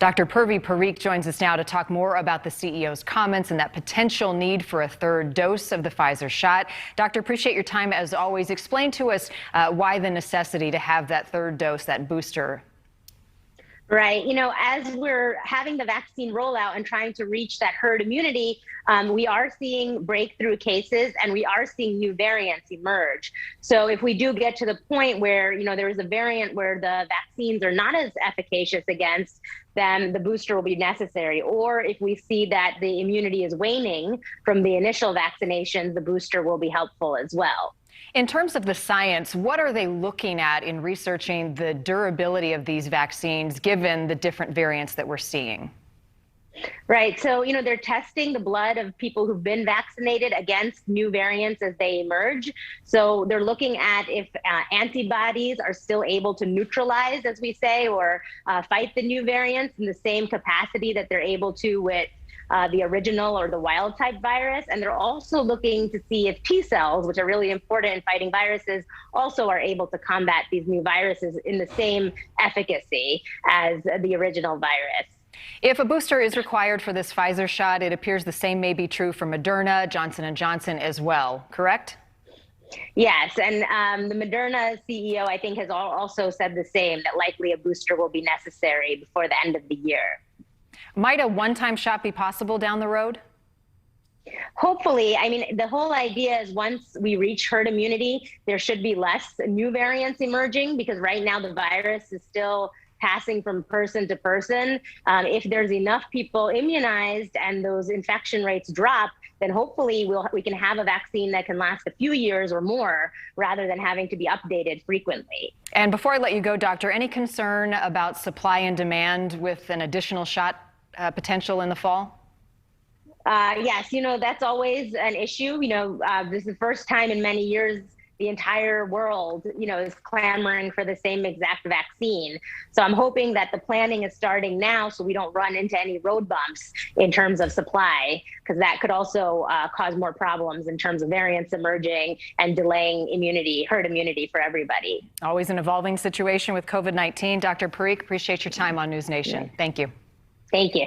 Dr. Purvi Parikh joins us now to talk more about the CEO's comments and that potential need for a third dose of the Pfizer shot. Doctor, appreciate your time as always. Explain to us why the necessity to have that third dose, that booster. Right. As we're having the vaccine rollout and trying to reach that herd immunity, we are seeing breakthrough cases and we are seeing new variants emerge. So if we do get to the point where, there is a variant where the vaccines are not as efficacious against, then the booster will be necessary. Or if we see that the immunity is waning from the initial vaccinations, the booster will be helpful as well. In terms of the science, what are they looking at in researching the durability of these vaccines given the different variants that we're seeing? Right. So, they're testing the blood of people who've been vaccinated against new variants as they emerge. So they're looking at if antibodies are still able to neutralize, as we say, or fight the new variants in the same capacity that they're able to with the original or the wild type virus. And they're also looking to see if T cells, which are really important in fighting viruses, also are able to combat these new viruses in the same efficacy as the original virus. If a booster is required for this Pfizer shot, it appears the same may be true for Moderna, Johnson & Johnson as well, correct? Yes, and the Moderna CEO, I think, has also said the same, that likely a booster will be necessary before the end of the year. Might a one-time shot be possible down the road? Hopefully. I mean, the whole idea is once we reach herd immunity, there should be less new variants emerging, because right now the virus is still passing from person to person. If there's enough people immunized and those infection rates drop, then hopefully we can have a vaccine that can last a few years or more rather than having to be updated frequently. And before I let you go, Doctor, any concern about supply and demand with an additional shot potential in the fall? Yes, that's always an issue. This is the first time in many years the entire world, is clamoring for the same exact vaccine. So I'm hoping that the planning is starting now so we don't run into any road bumps in terms of supply, because that could also cause more problems in terms of variants emerging and delaying herd immunity for everybody. Always an evolving situation with COVID-19. Dr. Parikh, appreciate your time on NewsNation. Yeah. Thank you. Thank you.